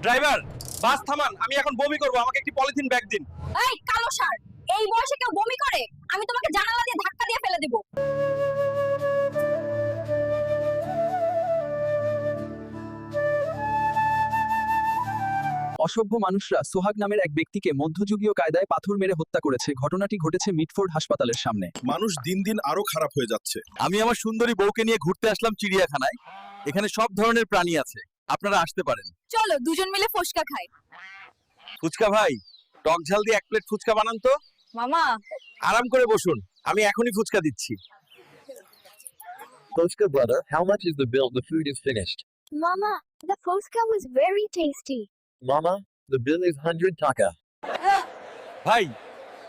Driver, বাস থামান, আমি এখন বমি করব, আমাকে একটি পলিথিন ব্যাগ দিন। এই কালো ষাঁড়, এই বয়সে কেউ বমি করে? আমি তোমাকে জানালা দিয়ে ধাক্কা দিয়ে ফেলে দেব। অসভ্য মানুষরা সোহাগ নামের এক ব্যক্তিকে মধ্যযুগীয় কায়দায় পাথর মেরে হত্যা করেছে। ঘটনাটি ঘটেছে মিডফোর্ড হাসপাতালের সামনে। মানুষ দিন দিন আরো খারাপ হয়ে যাচ্ছে। আমি আমার সুন্দরী বউকে নিয়ে ঘুরতে আসলাম চিড়িয়াখানায়। এখানে সব ধরনের প্রাণী আছে, আপনারা আসতে পারেন। চলো দুজন মিলে ফুচকা খাই। ফুচকা ভাই, টক ঝাল দিয়ে এক প্লেট ফুচকা বানান তো। মামা, আরাম করে বসুন, আমি এখনই ফুচকা দিচ্ছি। Foska brother, how much is the bill? The food is finished. Mama, the Fosca was very tasty. Mama, the bill is 100 taka. ভাই,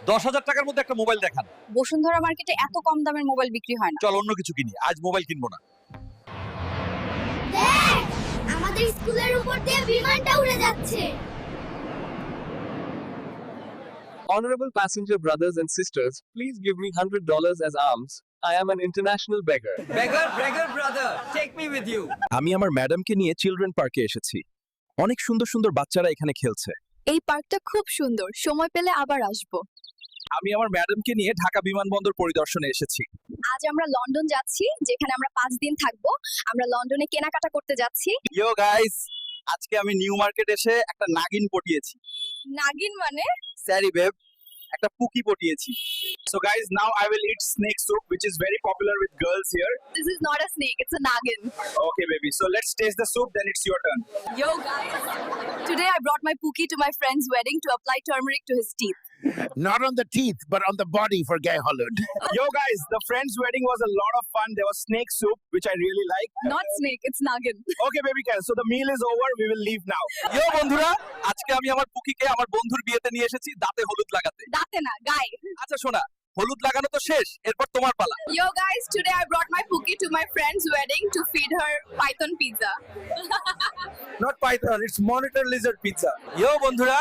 10,000 টাকার মধ্যে একটা মোবাইল দেখান। বসুন্ধরা মার্কেটে এত কম দামের মোবাইল বিক্রি হয় না। চল অন্য কিছু কিনি, আজ মোবাইল কিনবো না। দেখ, আমাদের স্কুলের উপর দিয়ে বিমানটা উড়ে যাচ্ছে। Honorable passenger brothers and sisters, please give me $100 as alms. I am an international beggar. Beggar brother, take me with you. আমি আমার ম্যাডামকে নিয়ে চিলড্রেন পার্কে এসেছি। অনেক সুন্দর সুন্দর বাচ্চারা এখানে খেলছে। এই পার্কটা খুব সুন্দর, সময় পেলে আবার আসবো। আমি আমার ম্যাডামকে নিয়ে ঢাকা বিমানবন্দর পরিদর্শনে এসেছি। আজ আমরা লন্ডন যাচ্ছি, যেখানে আমরা 5 দিন থাকবো। আমরা লন্ডনে কেনাকাটা করতে যাচ্ছি। ইয়ো গাইস, আজকে আমি নিউ মার্কেট এসে একটা নাগিন পটিয়েছি। নাগিন মানে? সরি বেব, একটা পুকি পটিয়েছি। So guys, now I will eat snake soup, which is very popular with girls here. This is not a snake, it's a naggin. Okay baby, so let's taste the soup, then it's your turn. Yo guys, today I brought my Pookie to my friend's wedding to apply turmeric to his teeth. Not on the teeth, but on the body for Gay Hollywood. Yo guys, the friend's wedding was a lot of fun. There was snake soup, which I really like. Not snake, it's naggin. Okay baby girl, so the meal is over, we will leave now. Yo বন্ধুরা, আজকে আমি আমার পুকিকে আমার বন্ধুর বিয়েতে নিয়ে এসেছি দাঁতে হলুদ লাগাতে। দাঁতে না, গায়ে। আচ্ছা শোনা, হলুদ লাগানো তো শেষ, এরপর তোমার পালা। Yo guys, today I brought my Pookie to my friend's wedding to feed her python pizza. Not python, it's monitor lizard pizza. Yo বন্ধুরা,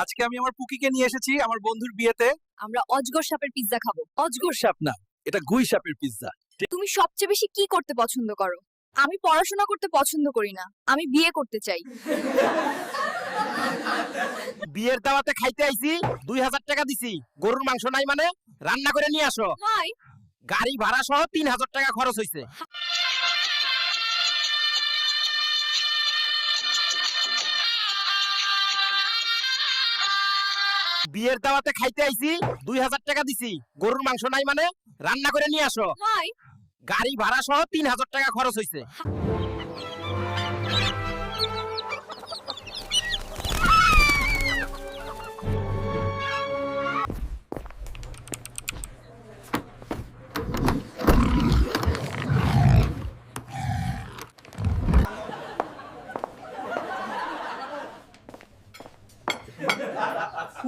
আজকে আমি আমার পুকিকে নিয়ে এসেছি আমার বন্ধুর বিয়েতে। আমরা অজগর সাপের পিজ্জা খাবো। অজগর সাপ না, এটা গুই সাপের পিৎজা। তুমি সবচেয়ে বেশি কি করতে পছন্দ করো? আমি পড়াশোনা করতে পছন্দ করি না, আমি বিয়ে করতে চাই। বিয়ের দাওয়াতে খাইতে আইছি, 2000 টাকা দিছি। গরুর মাংস নাই মানে রান্না করে নিয়ে আসো। হাই, গাড়ি ভাড়া সহ 3000 টাকা খরচ হইছে। বিয়ের দাওয়াতে খাইতে আইছি, 2000 টাকা দিছি। গরুর মাংস নাই মানে রান্না করে নিয়ে আসো। হাই, গাড়ি ভাড়া সহ 3000 টাকা খরচ হইছে।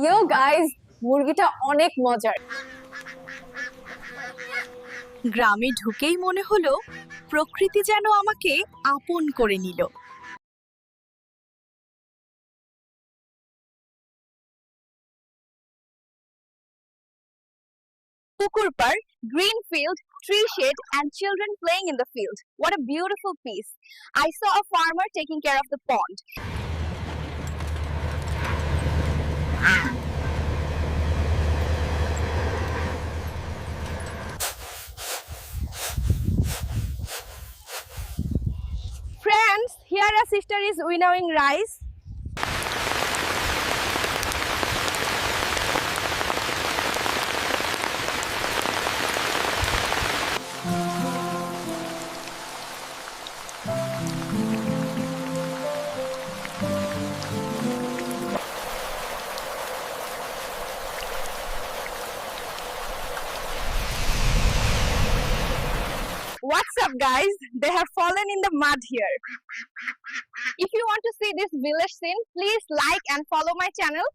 ইয়ো গাইস, মুরগিটা অনেক মজার। গ্রামে ঢুকেই মনে হলো প্রকৃতি যেন আমাকে আপন করে নিল। পুকুর পাড়, green field, tree shade and children playing in the field. What a beautiful piece. I saw a farmer taking care of the pond. Friends, here a sister is winnowing rice. What's up guys? They have fallen in the mud here. If you want to see this village scene, please like and follow my channel.